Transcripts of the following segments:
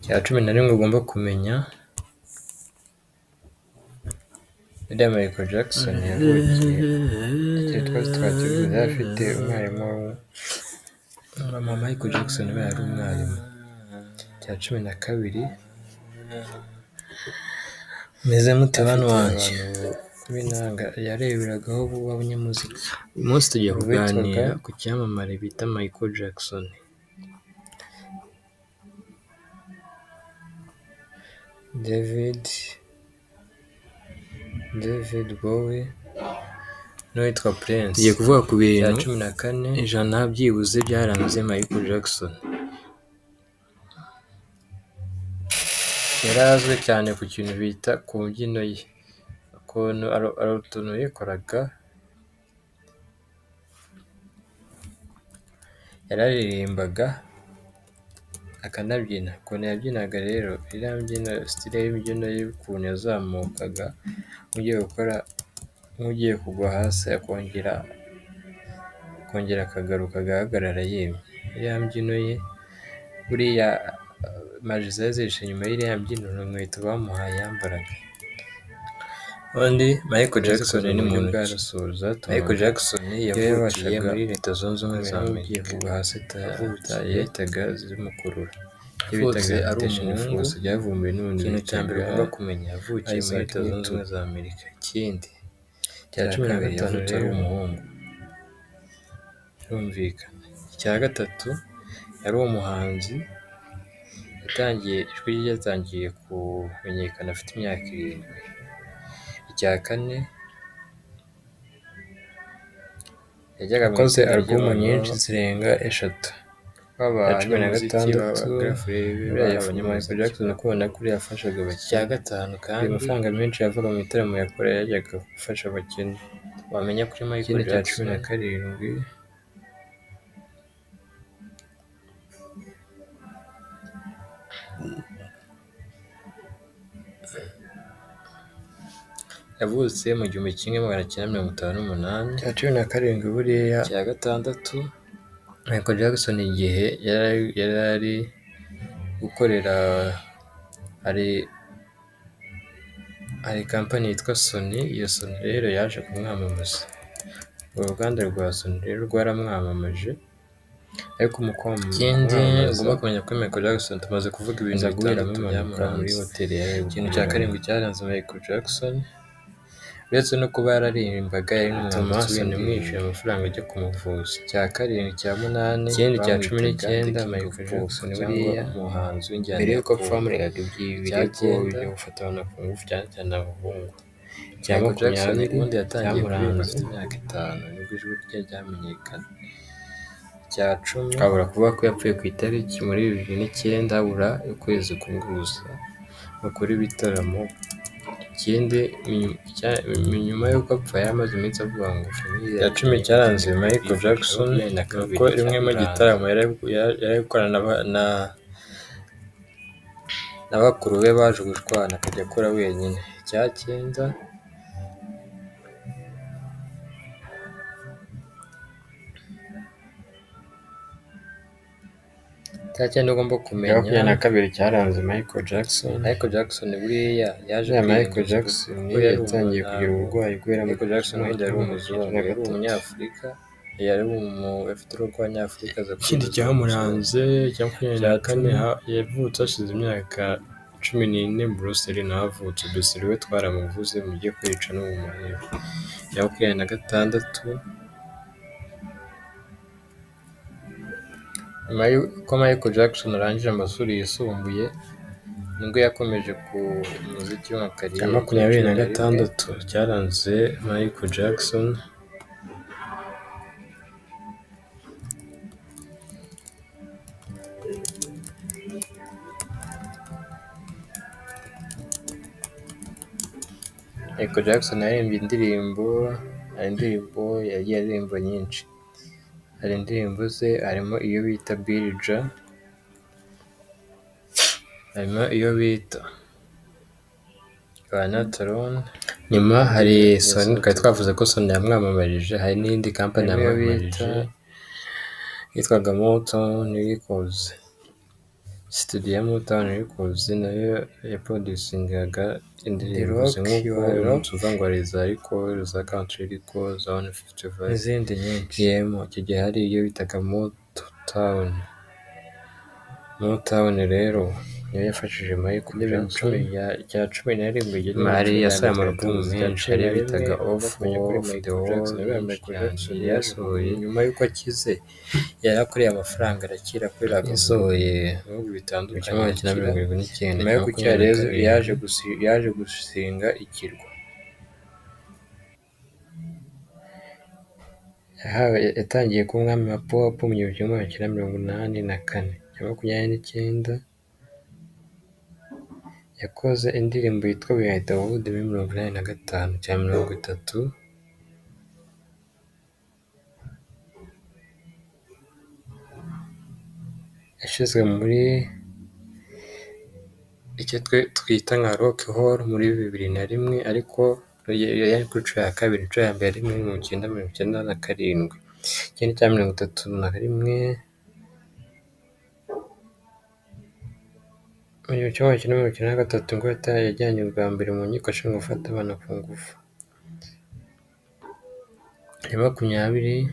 Cya 11 ugomba kumenya, buriya Michael Jackson yavukiye twakivuze yari afite umwarimu mama Michael Jackson we yari umwarimu. Cya 12 meze mute bana wanjye b'inanga yareberagaho b'abanyamuziki. Uyu munsi tugiye kuganira ku cyamamare bita Michael Jackson. David Bowie n'uwitwa Prince. Tugiye kuvuga ku bintu 14 byibuze byaranze Michael Jackson. Yari azwi cyane ku kintu bita ku mbyino ye, ukuntu ari utuntu yikoraga, yararirimbaga akanabyina. Ukuntu yabyinaga rero, iriya mbyino style y'imbyino ye ukuntu yazamukaga nk'ugiye kugwa hasi akongera akagaruka agahagarara yemye. Iriya mbyino ye buriya maji zari zihishe inyuma y'iriya mbyino n'inkweto bamuhaye yambaraga. Ubundi Michael Jackson ni muntu ki? Michael Jackson yavukiye muri Leta Zunze Ubumwe za Amerika. Kugwa hasi yahitaga zimukurura. Yavutse ari umuhungu, byavumbuwe n'ubundi. Ikintu cya mbere ugomba kumenya, yavukiye muri Leta Zunze Ubumwe za Amerika. Ikindi cya 12 yavutse ari umuhungu, birumvikana. Icya gatatu yari umuhanzi, ijwi rye ryatangiye kumenyekana afite imyaka 7. Icya kane yakoze album nyinshi zirenga 3. Icya 16 Michael Jackson ukubona kuri yafashaga abakene. Icya 5 kandi amafaranga menshi yavaga mu bitaramo yakoreye yajyaga gufasha abakene. Wamenya kuri Michael Jackson. Cya 17 yavutse mu 1958. Cya 17 buriya. Cya 6 Michael Jackson igihe yari ari gukorera hari kampani yitwa Sony. Iyo Sony rero yaje kumwamamaza. Uruganda rwa Sony rero rwaramwamamaje, ariko ikindi ugomba kumenya kuri Michael Jackson, tumaze kuvuga ibintu bitandatu byamuranze muri hoteli ya Rebel. Ikintu cya 7 cyaranze Michael Jackson, uretse no kuba yararirimbaga yari n'umuhanzi w'imwishyura amafaranga ajya kumuvuza. Cya 7 cya 8 ikindi cya 19 Michael Jackson buriya umuhanzi w'injyana mbere yuko apfa bamuregaga ibirego byo gufata abantu ku ngufu cyane cyane abahungu. Cya 20 ubundi yatangiye kuririmba afite imyaka 5 nibwo ijwi rye ryamenyekana. Cya 10 habura kuvuga ko yapfuye ku itariki muri 2009 habura ukwezi kumwe gusa bakora ibitaramo. Ikindi nyuma y'uko apfa yaramaze iminsi avuga ngo famiye. Cya 10 cyaranze Michael Jackson nuko rimwe mu gitaramo yari gukorana na bakuru be baje gushwana akajya akora wenyine. Cya 9 ugomba kumenya. Cya 22 cyaranze Michael Jackson. Michael Jackson buriya yaje Michael Jackson yatangiye kugira uburwayi kubera Michael Jackson yari umuzungu, yari umunyafurika, yari afite uruhu rw'abanyafurika. Ikindi cyamuranze cya 24 yavutse hashize imyaka 14 Bruce Lee nawe avutse. Bruce Lee we twaramuvuze mujye kwica no mu marebe. Cya 26 nyuma y'uko Michael Jackson arangije amashuri yisumbuye nibwo yakomeje ku muziki wa kariyeri. 26 cyaranze Michael Jackson. Michael Jackson yaririmbye indirimbo yagiye aririmba nyinshi. Hari indirimbo ze harimo iyo bita Billie Jean, harimo iyo bita Not Alone. Nyuma hari Sony, twari twavuze ko Sony yamwamamarije, hari n'indi kampani yamwamamarije yitwaga Motown Records. studio ya Motown Records nayo yaproducingaga indirimbo Rock nk'uko Your uyu Rock munsi uvuga ngo hari za Record, za Country Record, za 150 Vice n'izindi nyinshi. yemo. Icyo gihe hari iyo bitaga Motown. Motown rero niyo yafashije Michael Jackson. Icya cumi na rimwe Mari yasohoye amarubumu menshi, hari iyo bitaga Off the Wall nyinshi cyane yasohoye. Nyuma y'uko akize yari akoreye amafaranga arakira kuri yasohoye mu bihugu bitandukanye mu cyumweru cya 79 nyuma yo gukira rero yaje gusinga ikirwa. yatangiye kuba umwami wa pop mu 1984. 1989 yakoze indirimbo yitwa Behind the Wood muri 1985. 30 yashyizwe muri icyo twita nka Rock Hall muri 2001, ariko yari ku nshuro ya kabiri. Inshuro ya mbere ari muri 1997. Ikindi cya 31 mu 1993 ngo yajyanye bwa mbere mu nkiko ashinjwa gufata abana ku ngufu. 20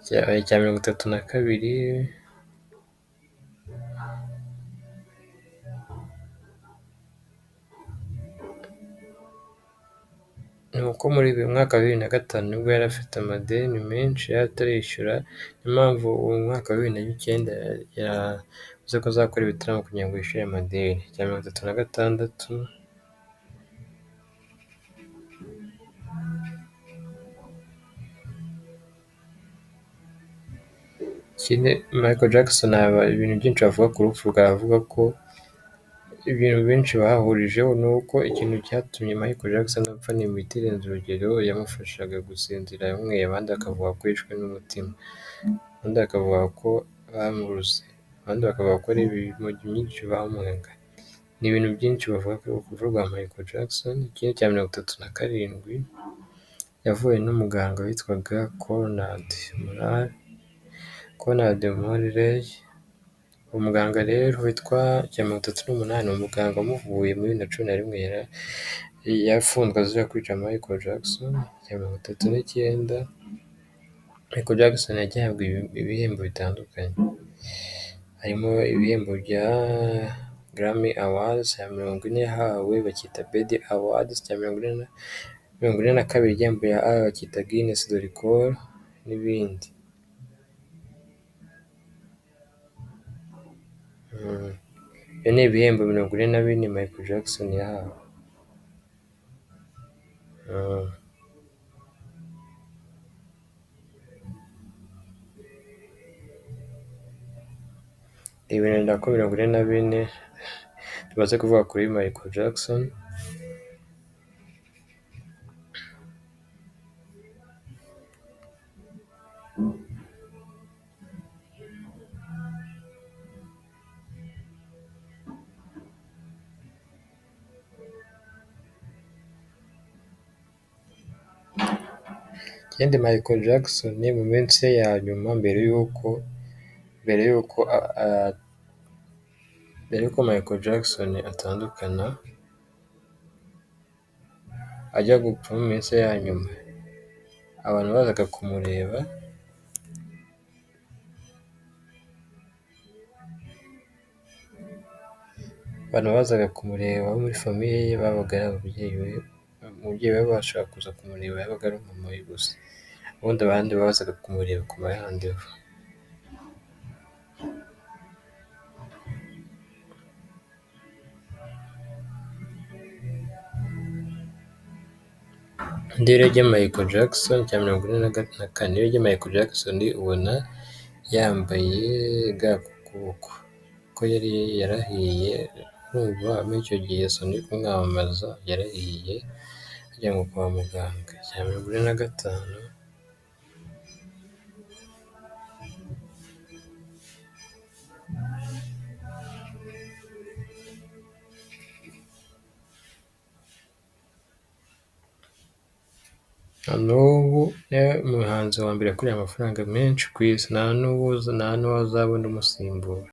cya 32 ni uko muri mwaka wa 2005 nibwo yari afite amadeni menshi yari atarishyura. Niyo mpamvu uwo mwaka wa 2009 yavuze ko azakora ibitaramo kugira ngo yishyure amadeni. 36 Michael Jackson ibintu byinshi bavuga ku rupfu rwe. Avuga ko ibintu benshi bahurijeho ni uko ikintu cyatumye Michael Jackson apfa ni imiti irenze urugero yamufashaga gusinzira yamweye. Abandi bakavuga ko yishwe n'umutima, abandi bakavuga ko bamuruze, abandi bakavuga ko ari ibimogi byinshi bamuhaga. Ni ibintu byinshi bavuga ku rupfu rwa Michael Jackson. Ikindi cya 37 yavuwe n'umuganga witwaga Conrad Murray. Umuganga rero witwa 38, umuganga wamuvuye muri 2011 yafunzwe azira kwica Michael Jackson. 39 Michael Jackson yagiye ahabwa ibihembo bitandukanye, harimo ibihembo bya Grammy Awards. 40 yahawe bakita BET Awards. 42 igihembo yahawe bakita Guinness de Record n'ibindi. Ibyo ni ibihembo 44 Michael Jackson yahawe. Ibintu ko 44 tumaze kuvuga kuri Michael Jackson. Ikindi Michael Jackson mu minsi ye ya nyuma mbere y'uko Michael Jackson atandukana ajya gupfa, mu minsi ye ya nyuma abantu bazaga kumureba, bo muri famiye ye babaga ari ababyeyi be. Umubyeyi we babashaga kuza kumureba yabaga ari mama we gusa, ubundi abandi bazaga kumureba ku mayandevu. Indi rege Michael Jackson 44 rege Michael Jackson ubona yambaye ga ku kuboko ko yari yarahiye. Urumva muri icyo gihe Sony kumwamamaza yarahiye ajya ngo kwa muganga. 45 na n'ubu niwe muhanzi wa mbere yakoreye amafaranga menshi ku isi, nta n'uwazabona umusimbura.